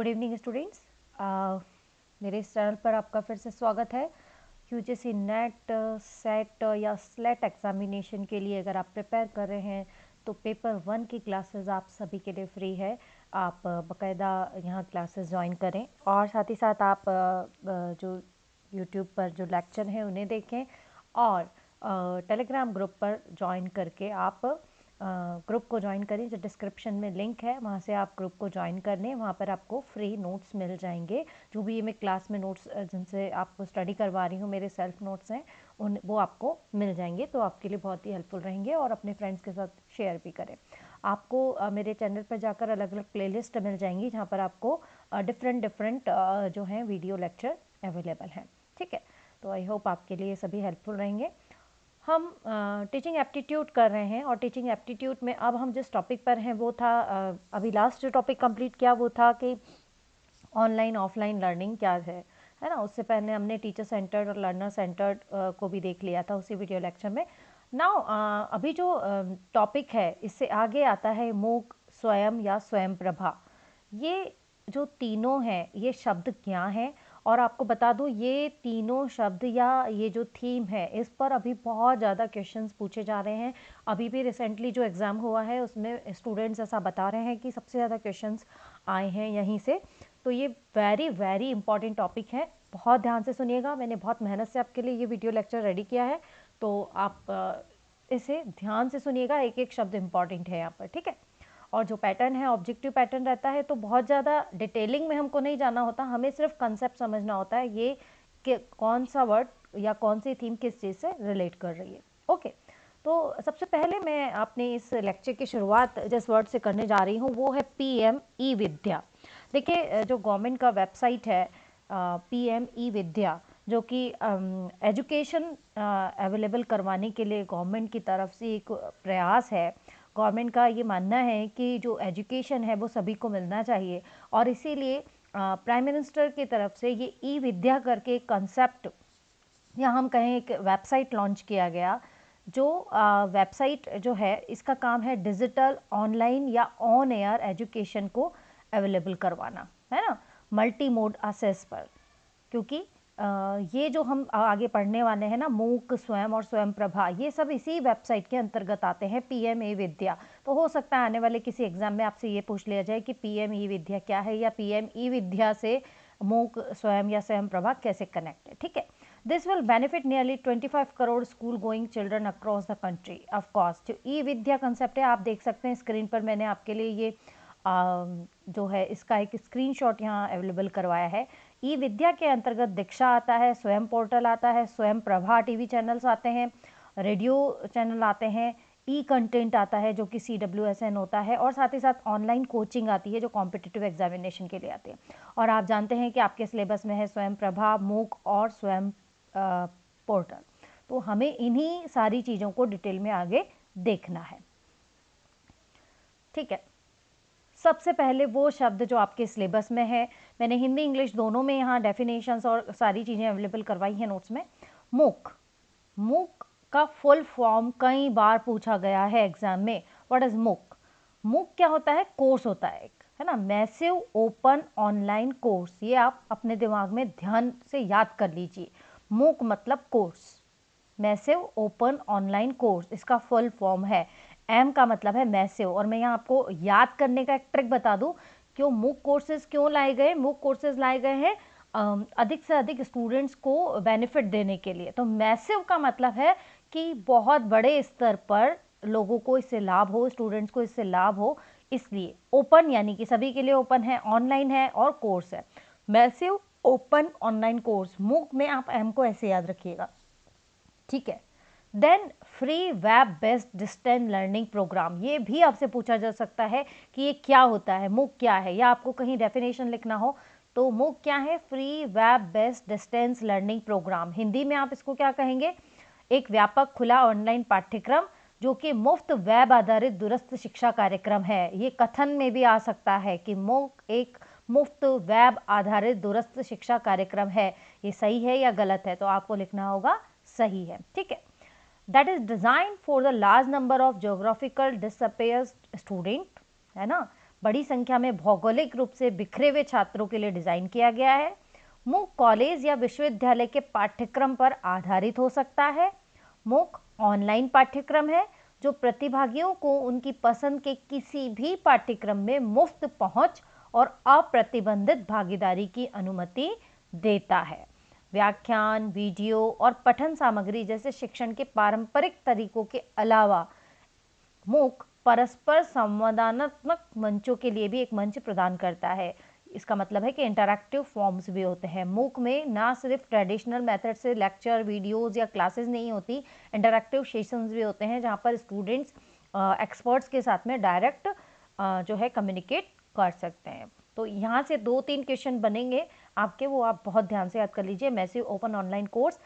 Good evening students. मेरे इस channel पर आपका फिर से स्वागत है। यूजीसी नेट सेट या स्लेट एग्जामिनेशन के लिए अगर आप प्रिपेयर कर रहे हैं तो पेपर 1 की क्लासेस आप सभी के लिए फ्री है। आप बाकायदा यहाँ क्लासेस ज्वाइन करें और साथ ही साथ आप जो यूट्यूब पर जो लेक्चर हैं उन्हें देखें और टेलीग्राम ग्रुप पर ज्वाइन करके आप ग्रुप को ज्वाइन करें। जो डिस्क्रिप्शन में लिंक है वहाँ से आप ग्रुप को ज्वाइन कर लें। वहाँ पर आपको फ्री नोट्स मिल जाएंगे। जो भी ये मैं क्लास में नोट्स जिनसे आपको स्टडी करवा रही हूँ, मेरे सेल्फ नोट्स हैं, वो आपको मिल जाएंगे, तो आपके लिए बहुत ही हेल्पफुल रहेंगे। और अपने फ्रेंड्स के साथ शेयर भी करें। आपको मेरे चैनल पर जाकर अलग अलग प्लेलिस्ट मिल जाएंगी जहाँ पर आपको डिफरेंट जो हैं वीडियो लेक्चर अवेलेबल हैं। ठीक है, तो आई होप आपके लिए सभी हेल्पफुल रहेंगे। हम टीचिंग एप्टीट्यूड कर रहे हैं और टीचिंग एप्टीट्यूड में अब हम जिस टॉपिक पर हैं वो था अभी लास्ट जो टॉपिक कंप्लीट किया वो था कि ऑनलाइन ऑफलाइन लर्निंग क्या है ना। उससे पहले हमने टीचर सेंटर्ड और लर्नर सेंटर्ड को भी देख लिया था उसी वीडियो लेक्चर में। नाउ अभी जो टॉपिक है इससे आगे आता है मूक, स्वयं या स्वयं प्रभा। ये जो तीनों हैं ये शब्द क्या हैं, और आपको बता दूं ये तीनों शब्द या ये जो थीम है इस पर अभी बहुत ज़्यादा क्वेश्चंस पूछे जा रहे हैं। अभी भी रिसेंटली जो एग्ज़ाम हुआ है उसमें स्टूडेंट्स ऐसा बता रहे हैं कि सबसे ज़्यादा क्वेश्चंस आए हैं यहीं से। तो ये वेरी इंपॉर्टेंट टॉपिक है, बहुत ध्यान से सुनिएगा। मैंने बहुत मेहनत से आपके लिए ये वीडियो लेक्चर रेडी किया है, तो आप इसे ध्यान से सुनिएगा। एक एक शब्द इम्पॉर्टेंट है यहाँ पर, ठीक है। और जो पैटर्न है ऑब्जेक्टिव पैटर्न रहता है, तो बहुत ज़्यादा डिटेलिंग में हमको नहीं जाना होता, हमें सिर्फ कंसेप्ट समझना होता है ये कि कौन सा वर्ड या कौन सी थीम किस चीज़ से रिलेट कर रही है। ओके, तो सबसे पहले मैं अपने इस लेक्चर की शुरुआत जिस वर्ड से करने जा रही हूँ वो है पीएम ई विद्या। देखिए, जो गवर्नमेंट का वेबसाइट है पीएम ई विद्या, जो कि एजुकेशन अवेलेबल करवाने के लिए गवर्नमेंट की तरफ से एक प्रयास है। गवर्नमेंट का ये मानना है कि जो एजुकेशन है वो सभी को मिलना चाहिए, और इसीलिए प्राइम मिनिस्टर की तरफ से ये ई विद्या करके कंसेप्ट या हम कहें एक वेबसाइट लॉन्च किया गया। जो वेबसाइट जो है इसका काम है डिजिटल, ऑनलाइन या ऑन एयर एजुकेशन को अवेलेबल करवाना, है ना, मल्टी मोड असेस पर। क्योंकि ये जो हम आगे पढ़ने वाले हैं ना, मूक, स्वयं और स्वयं प्रभा, ये सब इसी वेबसाइट के अंतर्गत आते हैं, पीएम ई विद्या। तो हो सकता है आने वाले किसी एग्जाम में आपसे ये पूछ लिया जाए कि पीएम ई विद्या क्या है, या पीएम ई विद्या से मूक, स्वयं या स्वयं प्रभा कैसे कनेक्ट है। ठीक है, this will benefit nearly 25 crore school going children across the country. Of course जो ई विद्या कंसेप्ट है आप देख सकते हैं स्क्रीन पर, मैंने आपके लिए ये जो है इसका एक स्क्रीनशॉट यहाँ अवेलेबल करवाया है। ई विद्या के अंतर्गत दीक्षा आता है, स्वयं पोर्टल आता है, स्वयं प्रभा टीवी चैनल्स आते हैं, रेडियो चैनल आते हैं, ई कंटेंट आता है जो कि CWSN होता है, और साथ ही साथ ऑनलाइन कोचिंग आती है जो कॉम्पिटिटिव एग्जामिनेशन के लिए आती है। और आप जानते हैं कि आपके सिलेबस में है स्वयं प्रभा, मूक और स्वयं पोर्टल। तो हमें इन्हीं सारी चीज़ों को डिटेल में आगे देखना है। ठीक है, सबसे पहले वो शब्द जो आपके सिलेबस में है, मैंने हिंदी इंग्लिश दोनों में यहाँ डेफिनेशंस और सारी चीज़ें अवेलेबल करवाई हैं नोट्स में। मूक, मूक का फुल फॉर्म कई बार पूछा गया है एग्जाम में। व्हाट इज मूक? मूक क्या होता है? कोर्स होता है एक, है ना, मैसिव ओपन ऑनलाइन कोर्स। ये आप अपने दिमाग में ध्यान से याद कर लीजिए। मूक मतलब course, massive open online course इसका फुल फॉर्म है। एम का मतलब है मैसिव, और मैं यहाँ आपको याद करने का एक ट्रिक बता दूं, क्यों मूक कोर्सेज क्यों लाए गए। मूक कोर्सेज लाए गए हैं अधिक से अधिक स्टूडेंट्स को बेनिफिट देने के लिए। तो मैसिव का मतलब है कि बहुत बड़े स्तर पर लोगों को इससे लाभ हो, स्टूडेंट्स को इससे लाभ हो, इसलिए। ओपन यानी कि सभी के लिए ओपन है, ऑनलाइन है और कोर्स है। मैसिव ओपन ऑनलाइन कोर्स, मूक में आप एम को ऐसे याद रखिएगा, ठीक है। Then free web based distance learning programme, ये भी आपसे पूछा जा सकता है कि ये क्या होता है, मूक क्या है, या आपको कहीं डेफिनेशन लिखना हो तो मूक क्या है? Free web based distance learning programme. Hindi में आप इसको क्या कहेंगे? एक व्यापक खुला ऑनलाइन पाठ्यक्रम जो कि मुफ्त वेब आधारित दूरस्थ शिक्षा कार्यक्रम है। ये कथन में भी आ सकता है कि मूक एक मुफ्त वेब आधारित दूरस्थ शिक्षा कार्यक्रम है। ये सही है या गलत है? तो आपको लिखना होगा सही है, ठीक है। That is design for the large number of geographical disappeared student, है ना, बड़ी संख्या में भौगोलिक रूप से बिखरे हुए छात्रों के लिए डिजाइन किया गया है। मूक कॉलेज या विश्वविद्यालय के पाठ्यक्रम पर आधारित हो सकता है। मूक ऑनलाइन पाठ्यक्रम है जो प्रतिभागियों को उनकी पसंद के किसी भी पाठ्यक्रम में मुफ्त पहुंच और अप्रतिबंधित भागीदारी की अनुमति देता है। व्याख्यान, वीडियो और पठन सामग्री जैसे शिक्षण के पारंपरिक तरीकों के अलावा मूक परस्पर संवादात्मक मंचों के लिए भी एक मंच प्रदान करता है। इसका मतलब है कि इंटरैक्टिव फॉर्म्स भी होते हैं। मूक में ना सिर्फ ट्रेडिशनल मेथड से लेक्चर, वीडियोस या क्लासेस नहीं होती, इंटरैक्टिव सेशंस भी होते हैं जहाँ पर स्टूडेंट्स एक्सपर्ट्स के साथ में डायरेक्ट जो है कम्युनिकेट कर सकते हैं। तो यहाँ से 2-3 क्वेश्चन बनेंगे आपके, वो आप बहुत ध्यान से याद कर लीजिए। Massive open online course,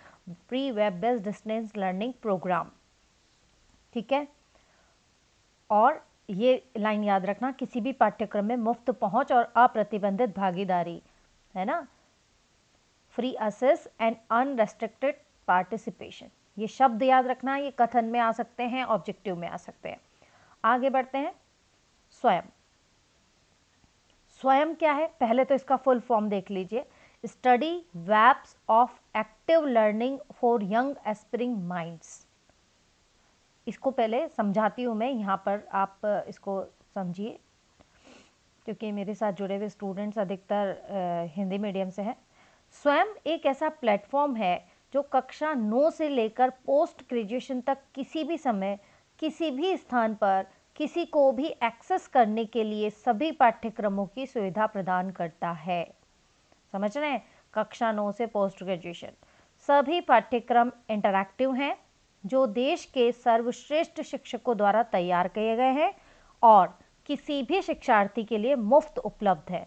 free web based distance learning programme, ठीक है। और ये लाइन याद रखना, किसी भी पाठ्यक्रम में मुफ्त पहुंच और अप्रतिबंधित भागीदारी, है ना, free access and unrestricted participation. ये शब्द याद रखना, ये कथन में आ सकते हैं, ऑब्जेक्टिव में आ सकते हैं। आगे बढ़ते हैं। स्वयं, स्वयं क्या है, पहले तो इसका फुल फॉर्म देख लीजिए। Study webs of active learning for young aspiring minds. इसको पहले समझाती हूँ मैं, यहाँ पर आप इसको समझिए, क्योंकि मेरे साथ जुड़े हुए स्टूडेंट्स अधिकतर हिंदी मीडियम से हैं। स्वयं एक ऐसा प्लेटफॉर्म है जो कक्षा 9 से लेकर पोस्ट ग्रेजुएशन तक किसी भी समय, किसी भी स्थान पर किसी को भी एक्सेस करने के लिए सभी पाठ्यक्रमों की सुविधा प्रदान करता है। समझ रहे हैं? कक्षा 9 से पोस्ट ग्रेजुएशन सभी पाठ्यक्रम इंटरैक्टिव हैं जो देश के सर्वश्रेष्ठ शिक्षकों द्वारा तैयार किए गए हैं और किसी भी शिक्षार्थी के लिए मुफ्त उपलब्ध है।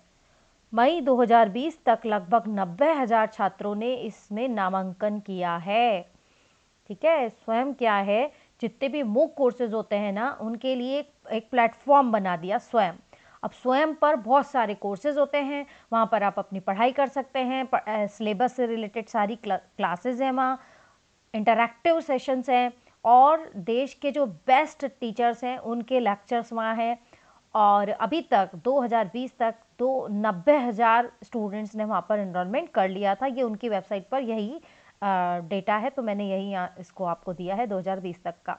मई 2020 तक लगभग 90,000 छात्रों ने इसमें नामांकन किया है। ठीक है, स्वयं क्या है, जितने भी मूक कोर्सेज होते हैं ना, उनके लिए एक प्लेटफॉर्म बना दिया स्वयं। अब स्वयं पर बहुत सारे कोर्सेज होते हैं, वहाँ पर आप अपनी पढ़ाई कर सकते हैं, सिलेबस से रिलेटेड सारी क्लासेज हैं, वहाँ इंटरैक्टिव सेशंस हैं और देश के जो बेस्ट टीचर्स हैं उनके लेक्चर्स वहाँ हैं। और अभी तक 2020 तक 90,000 स्टूडेंट्स ने वहाँ पर एनरोलमेंट कर लिया था। ये उनकी वेबसाइट पर यही डेटा है, तो मैंने यही इसको आपको दिया है 2020 तक का।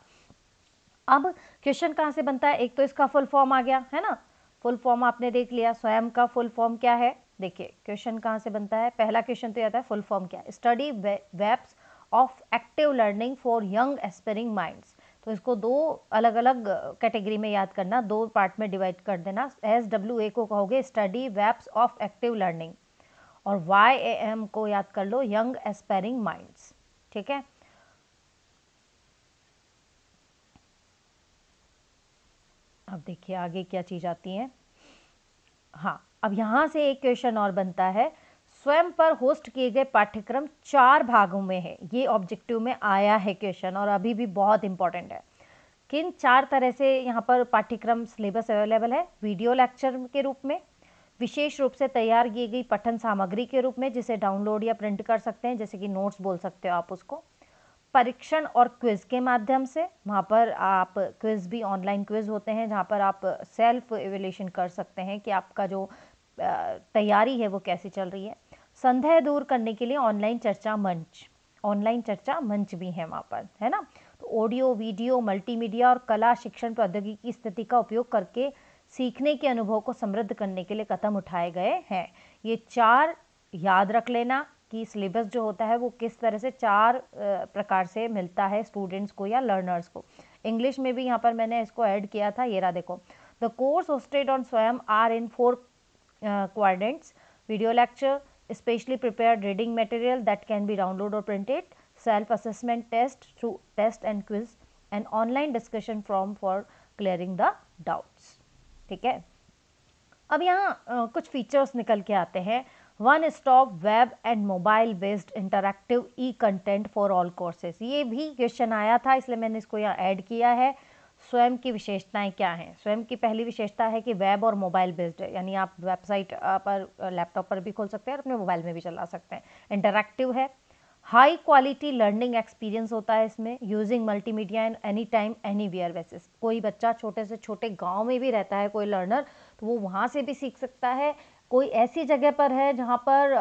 अब क्वेश्चन कहाँ से बनता है, एक तो इसका फुल फॉर्म आ गया है ना, फुल फॉर्म आपने देख लिया। स्वयं का फुल फॉर्म क्या है, देखिए क्वेश्चन कहाँ से बनता है। पहला क्वेश्चन तो आता है फुल फॉर्म क्या है, study webs of active learning for young aspiring minds. तो इसको दो अलग अलग कैटेगरी में याद करना, दो पार्ट में डिवाइड कर देना। SWA को कहोगे study webs of active learning, और YAM को याद कर लो यंग एस्पायरिंग माइंड्स। ठीक है, अब देखिए आगे क्या चीज आती है। हाँ, अब यहाँ से एक क्वेश्चन और बनता है, स्वयं पर होस्ट किए गए पाठ्यक्रम 4 भागों में है। ये ऑब्जेक्टिव में आया है क्वेश्चन और अभी भी बहुत इंपॉर्टेंट है। किन 4 तरह से यहाँ पर पाठ्यक्रम सिलेबस अवेलेबल है, वीडियो लेक्चर के रूप में, विशेष रूप से तैयार की गई पठन सामग्री के रूप में जिसे डाउनलोड या प्रिंट कर सकते हैं, जैसे कि नोट्स बोल सकते हो आप उसको, परीक्षण और क्विज के माध्यम से, वहाँ पर आप क्विज भी, ऑनलाइन क्विज होते हैं जहाँ पर आप सेल्फ इवेल्यूशन कर सकते हैं कि आपका जो तैयारी है वो कैसी चल रही है। संदेह दूर करने के लिए ऑनलाइन चर्चा मंच भी है वहाँ पर, है ना। तो ऑडियो, वीडियो, मल्टीमीडिया और कला शिक्षण प्रौद्योगिकी की स्थिति का उपयोग करके सीखने के अनुभव को समृद्ध करने के लिए कदम उठाए गए हैं। ये 4 याद रख लेना कि सिलेबस जो होता है वो किस तरह से 4 प्रकार से मिलता है स्टूडेंट्स को या लर्नर्स को। इंग्लिश में भी यहाँ पर मैंने इसको ऐड किया था, ये रहा देखो। द कोर्स होस्टेड ऑन स्वयं are in 4 quadrants: video lecture, specially prepared reading material that can be downloaded or printed, self-assessment test through test and quiz, and online discussion forum for clearing the doubts। ठीक है, अब यहाँ कुछ features निकल के आते हैं। One stop web and mobile based interactive E content for all courses, ये भी क्वेश्चन आया था इसलिए मैंने इसको यहाँ ऐड किया है। स्वयं की विशेषताएं क्या हैं, स्वयं की पहली विशेषता है कि वेब और मोबाइल बेस्ड है, यानी आप वेबसाइट पर लैपटॉप पर भी खोल सकते हैं और अपने मोबाइल में भी चला सकते हैं। इंटरैक्टिव है, हाई क्वालिटी लर्निंग एक्सपीरियंस होता है इसमें, using multimedia in any time anywhere basis. कोई बच्चा छोटे से छोटे गांव में भी रहता है कोई लर्नर, तो वो वहाँ से भी सीख सकता है। कोई ऐसी जगह पर है जहाँ पर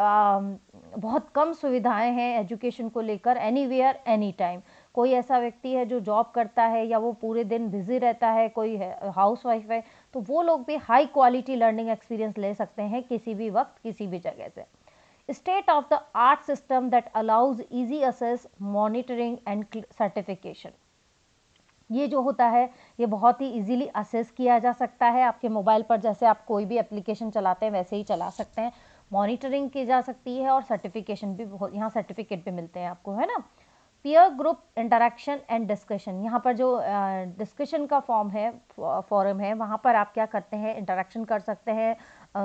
बहुत कम सुविधाएं हैं एजुकेशन को लेकर, एनीवेयर एनी टाइम। कोई ऐसा व्यक्ति है जो जॉब करता है या वो पूरे दिन बिजी रहता है, कोई हाउस वाइफ है, तो वो लोग भी हाई क्वालिटी लर्निंग एक्सपीरियंस ले सकते हैं किसी भी वक्त किसी भी जगह से। State of the art system that allows easy access, monitoring and certification। ये जो होता है ये बहुत ही इजीली असेस किया जा सकता है आपके मोबाइल पर, जैसे आप कोई भी एप्लीकेशन चलाते हैं वैसे ही चला सकते हैं। मॉनिटरिंग की जा सकती है और सर्टिफिकेशन भी, यहाँ सर्टिफिकेट भी मिलते हैं आपको, है ना। Peer group interaction and discussion, यहाँ पर जो डिस्कशन का फॉरम है वहाँ पर आप क्या करते हैं, इंटरेक्शन कर सकते हैं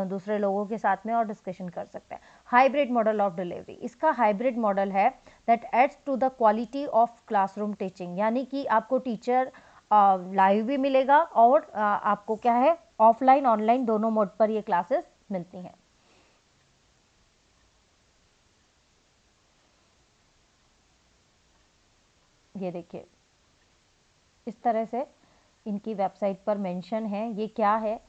दूसरे लोगों के साथ में और डिस्कशन कर सकते हैं। हाइब्रिड मॉडल ऑफ डिलीवरी, इसका हाइब्रिड मॉडल है that aids to the quality of classroom teaching, यानी कि आपको टीचर लाइव भी मिलेगा और आपको क्या है, ऑफलाइन ऑनलाइन दोनों मोड पर ये क्लासेस मिलती हैं। ये देखिए इस तरह से इनकी वेबसाइट पर मेंशन है। ये क्या है,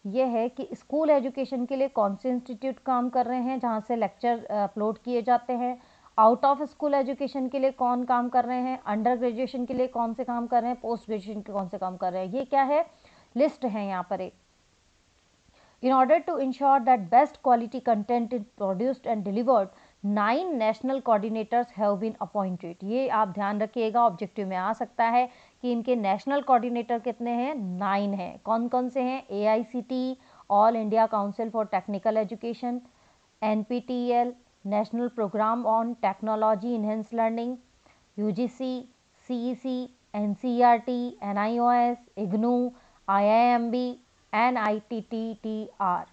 ये है कि स्कूल एजुकेशन के लिए कौन से इंस्टीट्यूट काम कर रहे हैं जहाँ से लेक्चर अपलोड किए जाते हैं, आउट ऑफ स्कूल एजुकेशन के लिए कौन काम कर रहे हैं, अंडर ग्रेजुएशन के लिए कौन से काम कर रहे हैं, पोस्ट ग्रेजुएशन के कौन से काम कर रहे हैं। ये क्या है, लिस्ट है यहाँ पर एक। In order to ensure that best quality content is produced and delivered, 9 national coordinators have been appointed। ये आप ध्यान रखिएगा, ऑब्जेक्टिव में आ सकता है कि इनके नेशनल कोऑर्डिनेटर कितने हैं, 9 हैं। कौन कौन से हैं, AICT, all India council for technical education, NPTEL, national programme on technology enhance learning, UGC, CEC, NCERT, NIOS, IGNOU, IIMB, NITTTR।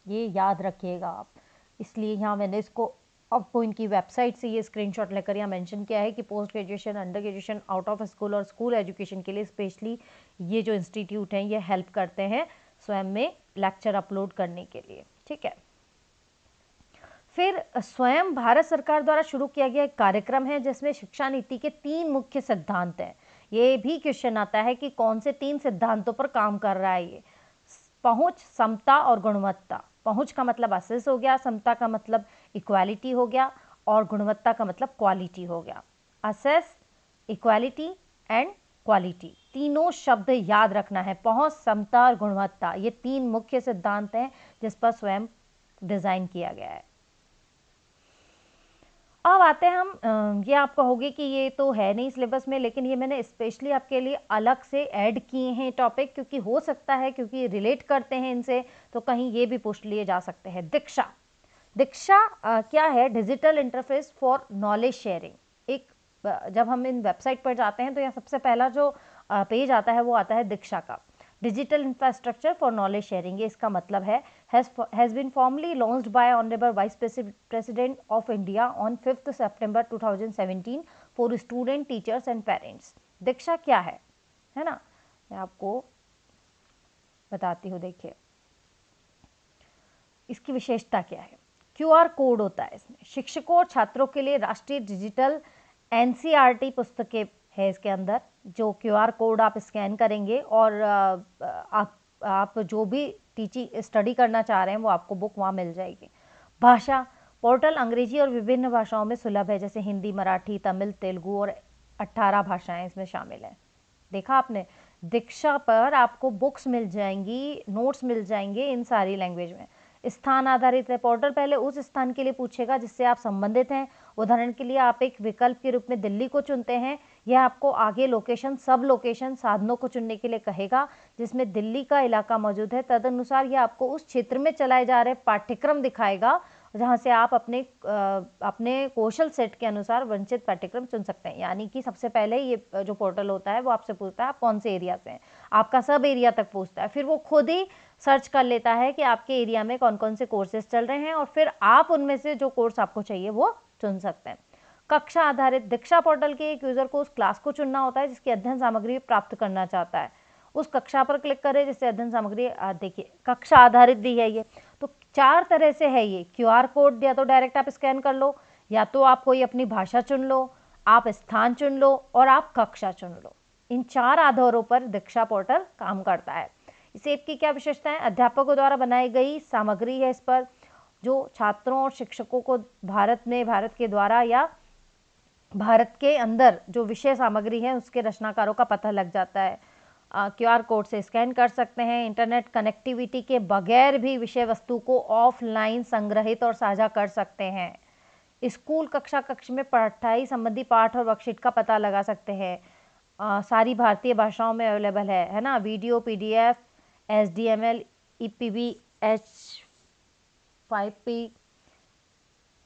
ये याद रखिएगा आप, इसलिए यहाँ मैंने इसको आपको इनकी वेबसाइट से ये स्क्रीनशॉट लेकर यहाँ मेंशन किया है कि post graduation, under graduation, out of school और स्कूल एजुकेशन के लिए स्पेशली ये जो इंस्टीट्यूट हैं ये हेल्प करते हैं स्वयं में लेक्चर अपलोड करने के लिए, ठीक है। फिर स्वयं भारत सरकार द्वारा शुरू किया गया एक कार्यक्रम है जिसमें शिक्षा नीति के 3 मुख्य सिद्धांत हैं। ये भी क्वेश्चन आता है कि कौन से 3 सिद्धांतों पर काम कर रहा है ये। पहुंच, समता और गुणवत्ता। पहुंच का मतलब असेस हो गया, समता का मतलब इक्वालिटी हो गया और गुणवत्ता का मतलब क्वालिटी हो गया। असेस, इक्वालिटी एंड क्वालिटी, तीनों शब्द याद रखना है। पहुंच, समता और गुणवत्ता, ये 3 मुख्य सिद्धांत हैं जिस पर स्वयं डिजाइन किया गया है। अब आते हैं हम, ये आप कहोगे कि ये तो है नहीं सिलेबस में, लेकिन ये मैंने स्पेशली आपके लिए अलग से ऐड किए हैं टॉपिक, क्योंकि हो सकता है क्योंकि रिलेट करते हैं इनसे तो कहीं ये भी पूछ लिए जा सकते हैं। दीक्षा, दीक्षा क्या है, digital interface for knowledge sharing. एक जब हम इन वेबसाइट पर जाते हैं तो यहाँ सबसे पहला जो पेज आता है वो आता है दीक्षा का, digital infrastructure for knowledge sharing. ये इसका मतलब है has been formally launched by Honorable Vice President of India on 5th September 2017 for student, teachers and parents। दीक्षा क्या है ना, मैं आपको बताती हूँ। देखिए इसकी विशेषता क्या है। QR कोड होता है इसमें, शिक्षकों और छात्रों के लिए राष्ट्रीय डिजिटल NCERT पुस्तकें है इसके अंदर, जो QR कोड आप स्कैन करेंगे और आप जो भी टीचिंग स्टडी करना चाह रहे हैं वो आपको बुक वहाँ मिल जाएगी। भाषा, पोर्टल अंग्रेजी और विभिन्न भाषाओं में सुलभ है, जैसे हिंदी, मराठी, तमिल, तेलुगु और 18 भाषाएं इसमें शामिल हैं। देखा आपने, दीक्षा पर आपको बुक्स मिल जाएंगी, नोट्स मिल जाएंगे इन सारी लैंग्वेज में। स्थान आधारित है, पोर्टल पहले उस स्थान के लिए पूछेगा जिससे आप संबंधित हैं। उदाहरण के लिए आप एक विकल्प के रूप में दिल्ली को चुनते हैं, यह आपको आगे लोकेशन, सब लोकेशन, साधनों को चुनने के लिए कहेगा जिसमें दिल्ली का इलाका मौजूद है। तदनुसार यह आपको उस क्षेत्र में चलाए जा रहे पाठ्यक्रम दिखाएगा जहाँ से आप अपने कौशल सेट के अनुसार वंचित पाठ्यक्रम चुन सकते हैं। यानी कि सबसे पहले ये जो पोर्टल होता है वो आपसे पूछता है आप कौन से एरिया से हैं, आपका सब एरिया तक पूछता है, फिर वो खुद ही सर्च कर लेता है कि आपके एरिया में कौन कौन से कोर्सेज चल रहे हैं और फिर आप उनमें से जो कोर्स आपको चाहिए वो चुन सकते हैं। कक्षा आधारित, दीक्षा पोर्टल के एक यूजर को उस क्लास को चुनना होता है जिसकी अध्ययन सामग्री प्राप्त करना चाहता है। उस कक्षा पर क्लिक करें जिससे अध्ययन सामग्री, देखिए कक्षा आधारित भी है ये, तो 4 तरह से है ये। QR कोड या तो डायरेक्ट आप स्कैन कर लो, या तो आप कोई अपनी भाषा चुन लो, आप स्थान चुन लो और आप कक्षा चुन लो। इन 4 आधारों पर दीक्षा पोर्टल काम करता है। इस ऐप की क्या विशेषताएं? अध्यापकों द्वारा बनाई गई सामग्री है इस पर, जो छात्रों और शिक्षकों को भारत के द्वारा या भारत के अंदर जो विषय सामग्री है उसके रचनाकारों का पता लग जाता है। QR कोड से स्कैन कर सकते हैं। इंटरनेट कनेक्टिविटी के बगैर भी विषय वस्तु को ऑफलाइन संग्रहित और साझा कर सकते हैं। स्कूल कक्ष में पढ़ाई संबंधी पाठ और वर्कशीट का पता लगा सकते हैं। सारी भारतीय भाषाओं में अवेलेबल है ना। Video, PDF, HTML, EPB, H5P,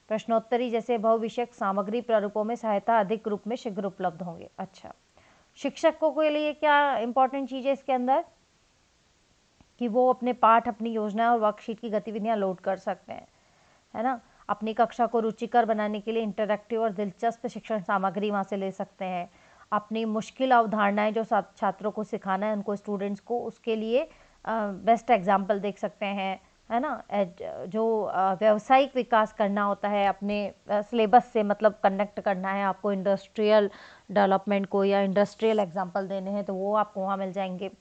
प्रश्नोत्तरी जैसे बहुविषयक सामग्री प्रारूपों में सहायता अधिक रूप में शीघ्र उपलब्ध होंगे। अच्छा, शिक्षकों के लिए क्या इंपॉर्टेंट चीज़ है इसके अंदर कि वो अपने पाठ, अपनी योजना और वर्कशीट की गतिविधियां लोड कर सकते हैं, है ना। अपनी कक्षा को रुचिकर बनाने के लिए इंटरैक्टिव और दिलचस्प शिक्षण सामग्री वहाँ से ले सकते हैं। अपनी मुश्किल अवधारणाएं जो छात्रों को सिखाना है उनको, स्टूडेंट्स को, उसके लिए बेस्ट एग्जाम्पल देख सकते हैं, है ना। जो व्यावसायिक विकास करना होता है अपने सिलेबस से, मतलब कनेक्ट करना है आपको इंडस्ट्रियल डेवलपमेंट को या इंडस्ट्रियल एग्जाम्पल देने हैं तो वो आपको वहाँ मिल जाएंगे।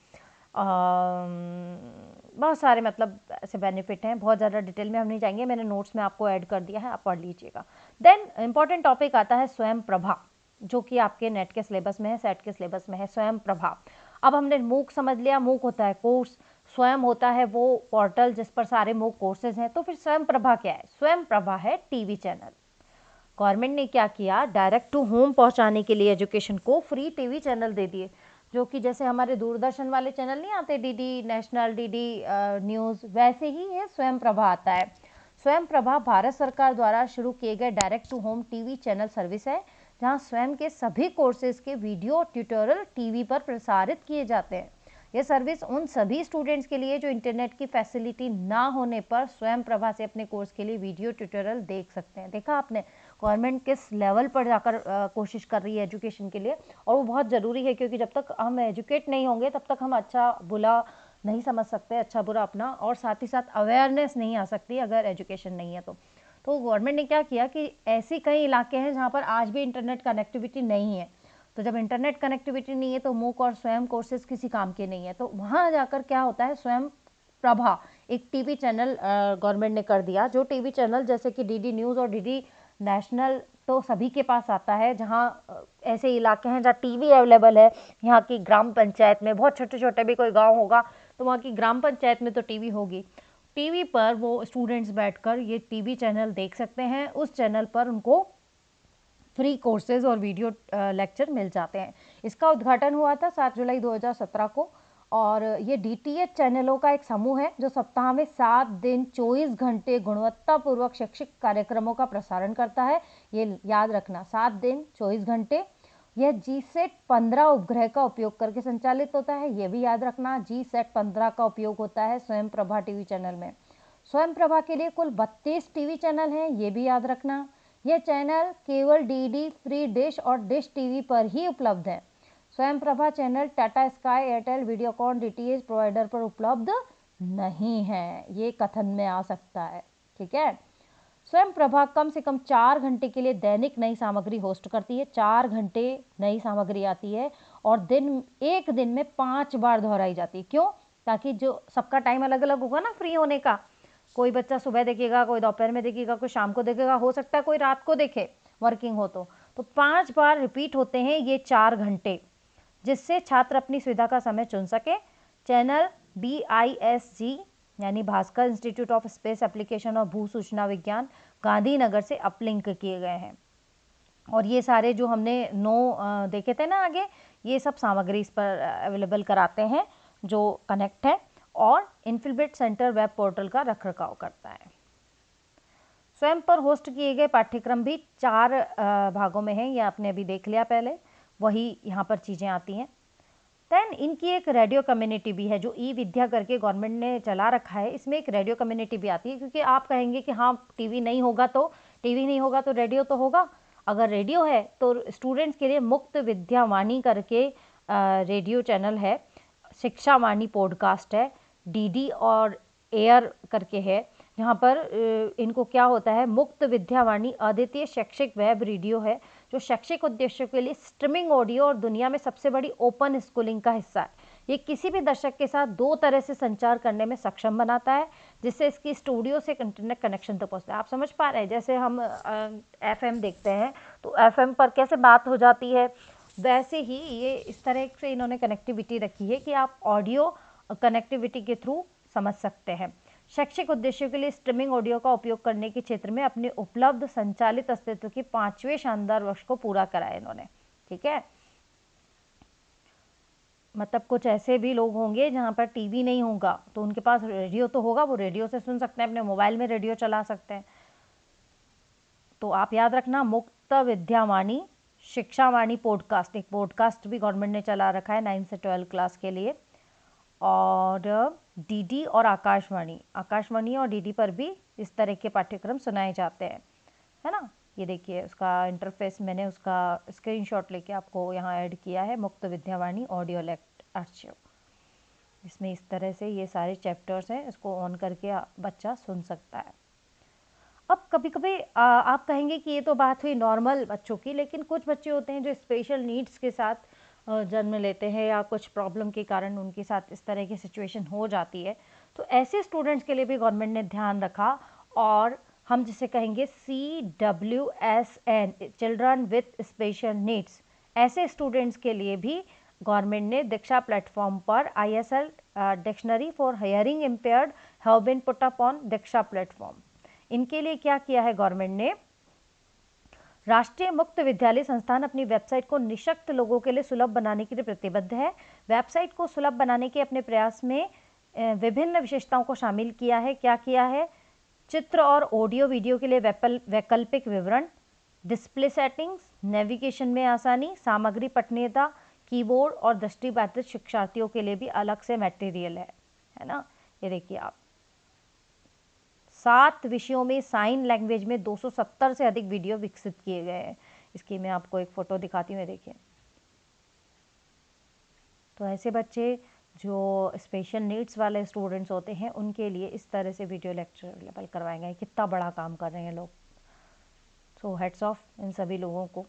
बहुत सारे मतलब ऐसे बेनिफिट हैं, बहुत ज़्यादा डिटेल में हम नहीं जाएंगे, मैंने नोट्स में आपको ऐड कर दिया है, आप पढ़ लीजिएगा। देन इंपॉर्टेंट टॉपिक आता है स्वयं प्रभा, जो कि आपके नेट के सिलेबस में है, सेट के सिलेबस में है, स्वयं प्रभा। अब हमने मूक समझ लिया, मूक होता है कोर्स, स्वयं होता है वो पोर्टल जिस पर सारे मूक कोर्सेज हैं। तो फिर स्वयं प्रभा क्या है? स्वयं प्रभा है टीवी चैनल। गवर्नमेंट ने क्या किया, डायरेक्ट टू होम पहुंचाने के लिए एजुकेशन को फ्री टीवी चैनल दे दिए, जो कि जैसे हमारे दूरदर्शन वाले चैनल नहीं आते, डीडी नेशनल, डीडी न्यूज़, वैसे ही ये स्वयं प्रभा आता है। स्वयं प्रभा भारत सरकार द्वारा शुरू किए गए direct to home TV channel service है, जहां स्वयं के सभी कोर्सेज के वीडियो ट्यूटोरियल टीवी पर प्रसारित किए जाते हैं। यह सर्विस उन सभी स्टूडेंट्स के लिए जो इंटरनेट की फैसिलिटी ना होने पर स्वयं प्रभा से अपने कोर्स के लिए वीडियो ट्यूटोरियल देख सकते हैं। देखा आपने गवर्नमेंट किस लेवल पर जाकर कोशिश कर रही है एजुकेशन के लिए, और वो बहुत ज़रूरी है, क्योंकि जब तक हम एजुकेट नहीं होंगे तब तक हम अच्छा बुरा नहीं समझ सकते, अच्छा बुरा अपना, और साथ ही साथ अवेयरनेस नहीं आ सकती अगर एजुकेशन नहीं है तो गवर्नमेंट ने क्या किया कि ऐसे कई इलाके हैं जहाँ पर आज भी इंटरनेट कनेक्टिविटी नहीं है। तो जब इंटरनेट कनेक्टिविटी नहीं है तो मूक और स्वयं कोर्सेज किसी काम के नहीं है। तो वहाँ जाकर क्या होता है, स्वयं प्रभा एक टीवी चैनल गवर्नमेंट ने कर दिया, जो टीवी चैनल जैसे कि डीडी न्यूज़ और डीडी नेशनल तो सभी के पास आता है। जहाँ ऐसे इलाके हैं जहाँ टीवी अवेलेबल है, यहाँ की ग्राम पंचायत में, बहुत छोटे छोटे भी कोई गांव होगा तो वहाँ की ग्राम पंचायत में तो टीवी होगी। टीवी पर वो स्टूडेंट्स बैठकर ये टीवी चैनल देख सकते हैं। उस चैनल पर उनको फ्री कोर्सेज और वीडियो लेक्चर मिल जाते हैं। इसका उद्घाटन हुआ था 7 जुलाई 2017 को, और ये DTH चैनलों का एक समूह है जो सप्ताह में 7 दिन 24 घंटे गुणवत्तापूर्वक शैक्षिक कार्यक्रमों का प्रसारण करता है। ये याद रखना, 7 दिन 24 घंटे। यह GSAT 15 उपग्रह का उपयोग करके संचालित होता है, ये भी याद रखना, GSAT 15 का उपयोग होता है स्वयं प्रभा टीवी चैनल में। स्वयं प्रभा के लिए कुल 32 टीवी चैनल हैं, ये भी याद रखना। यह चैनल केवल DD फ्री डिश और डिश टीवी पर ही उपलब्ध है। स्वयं Prabha channel Tata sky, Airtel, Videocon, DTH provider पर उपलब्ध नहीं है, ये कथन में आ सकता है, ठीक है। स्वयं प्रभा कम से कम 4 घंटे के लिए दैनिक नई सामग्री होस्ट करती है। 4 घंटे नई सामग्री आती है और एक दिन में 5 बार दोहराई जाती है। क्यों? ताकि जो सबका टाइम अलग अलग होगा ना फ्री होने का, कोई बच्चा सुबह देखेगा, कोई दोपहर में देखेगा, कोई शाम को देखेगा, हो सकता है कोई रात को देखे वर्किंग हो तो 5 बार रिपीट होते हैं ये 4 घंटे, जिससे छात्र अपनी सुविधा का समय चुन सके। चैनल BISG यानी Bhaskar institute of space application और भू सूचना विज्ञान, गांधीनगर से अपलिंक किए गए हैं। और ये सारे जो हमने 9 देखे थे ना आगे, ये सब सामग्री इस पर अवेलेबल कराते हैं जो कनेक्ट है, और इन्फिलबिट सेंटर वेब पोर्टल का रखरखाव करता है। स्वयं पर होस्ट किए गए पाठ्यक्रम भी 4 भागों में हैं, ये आपने अभी देख लिया पहले, वही यहाँ पर चीज़ें आती हैं। देन इनकी एक रेडियो कम्युनिटी भी है जो ई-विद्या करके गवर्नमेंट ने चला रखा है। इसमें एक रेडियो कम्युनिटी भी आती है, क्योंकि आप कहेंगे कि हाँ टीवी नहीं होगा तो रेडियो तो होगा। अगर रेडियो है तो स्टूडेंट्स के लिए मुक्त विद्यावाणी करके रेडियो चैनल है, शिक्षा वाणी पॉडकास्ट है, DD और एयर करके है, यहाँ पर इनको क्या होता है, मुक्त विद्यावाणी अद्वितीय शैक्षिक वेब रेडियो है जो शैक्षिक उद्देश्यों के लिए स्ट्रीमिंग ऑडियो और दुनिया में सबसे बड़ी ओपन स्कूलिंग का हिस्सा है। ये किसी भी दर्शक के साथ दो तरह से संचार करने में सक्षम बनाता है, जिससे इसकी स्टूडियो से इंटरनेट कनेक्शन तक पहुँचता है। आप समझ पा रहे हैं, जैसे हम FM देखते हैं तो FM पर कैसे बात हो जाती है, वैसे ही ये इस तरह से इन्होंने कनेक्टिविटी रखी है कि आप ऑडियो कनेक्टिविटी के थ्रू समझ सकते हैं। शैक्षिक उद्देश्यों के लिए स्ट्रीमिंग ऑडियो का उपयोग करने के क्षेत्र में अपने उपलब्ध संचालित अस्तित्व के 5वें शानदार वर्ष को पूरा कराया इन्होंने। ठीक है, मतलब कुछ ऐसे भी लोग होंगे जहाँ पर टीवी नहीं होगा तो उनके पास रेडियो तो होगा, वो रेडियो से सुन सकते हैं, अपने मोबाइल में रेडियो चला सकते हैं। तो आप याद रखना, मुक्त विद्यावाणी शिक्षावाणी पॉडकास्ट, एक पॉडकास्ट भी गवर्नमेंट ने चला रखा है 9 से 12 क्लास के लिए। और डीडी और आकाशवाणी और डीडी पर भी इस तरह के पाठ्यक्रम सुनाए जाते हैं, है ना। ये देखिए उसका इंटरफेस, मैंने उसका स्क्रीनशॉट लेके आपको यहाँ ऐड किया है, मुक्त विद्यावाणी ऑडियो लेक्ट आर्चिव। इसमें इस तरह से ये सारे चैप्टर्स हैं, इसको ऑन करके बच्चा सुन सकता है। अब कभी कभी आप कहेंगे कि ये तो बात हुई नॉर्मल बच्चों की, लेकिन कुछ बच्चे होते हैं जो स्पेशल नीड्स के साथ जन्म लेते हैं या कुछ प्रॉब्लम के कारण उनके साथ इस तरह की सिचुएशन हो जाती है। तो ऐसे स्टूडेंट्स के लिए भी गवर्नमेंट ने ध्यान रखा, और हम जिसे कहेंगे CWSN, children with special needs, ऐसे स्टूडेंट्स के लिए भी गवर्नमेंट ने दीक्षा प्लेटफॉर्म पर ISL dictionary for hearing impaired have been put up on Diksha platform. इनके लिए क्या किया है गवर्नमेंट ने, राष्ट्रीय मुक्त विद्यालय संस्थान अपनी वेबसाइट को निःशक्त लोगों के लिए सुलभ बनाने के लिए प्रतिबद्ध है। वेबसाइट को सुलभ बनाने के अपने प्रयास में विभिन्न विशेषताओं को शामिल किया है। क्या किया है, चित्र और ऑडियो वीडियो के लिए वैकल्पिक विवरण, डिस्प्ले सेटिंग्स, नेविगेशन में आसानी, सामग्री पठनीयता, कीबोर्ड और दृष्टिबाधित शिक्षार्थियों के लिए भी अलग से मटेरियल है ना। ये देखिए आप, 7 विषयों में साइन लैंग्वेज में 270 से अधिक वीडियो विकसित किए गए हैं। इसकी मैं आपको एक फ़ोटो दिखाती हूँ, देखिए। तो ऐसे बच्चे जो स्पेशल नीड्स वाले स्टूडेंट्स होते हैं उनके लिए इस तरह से वीडियो लेक्चर अवेलेबल करवाए गए। कितना बड़ा काम कर रहे हैं लोग, सो हेड्स ऑफ इन सभी लोगों को।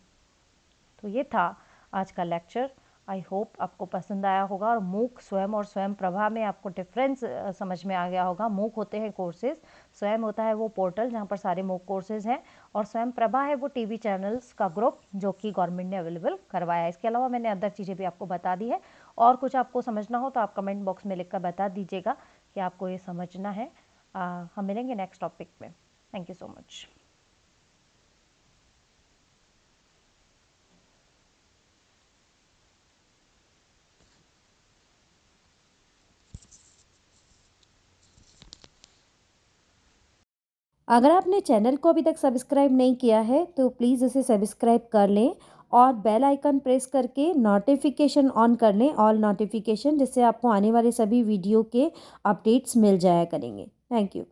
तो ये था आज का लेक्चर। आई होप आपको पसंद आया होगा, और मूक स्वयं और स्वयं प्रभा में आपको डिफरेंस समझ में आ गया होगा। मूक होते हैं कोर्सेज, स्वयं होता है वो पोर्टल जहाँ पर सारे मूक कोर्सेज हैं, और स्वयं प्रभा है वो टीवी चैनल्स का ग्रुप जो कि गवर्नमेंट ने अवेलेबल करवाया है। इसके अलावा मैंने अदर चीज़ें भी आपको बता दी है, और कुछ आपको समझना हो तो आप कमेंट बॉक्स में लिख कर बता दीजिएगा कि आपको ये समझना है। हम मिलेंगे नेक्स्ट टॉपिक में। Thank you so much. अगर आपने चैनल को अभी तक सब्सक्राइब नहीं किया है तो प्लीज़ इसे सब्सक्राइब कर लें और बेल आइकन प्रेस करके नोटिफिकेशन ऑन कर लें, ऑल नोटिफिकेशन, जिससे आपको आने वाले सभी वीडियो के अपडेट्स मिल जाया करेंगे। Thank you.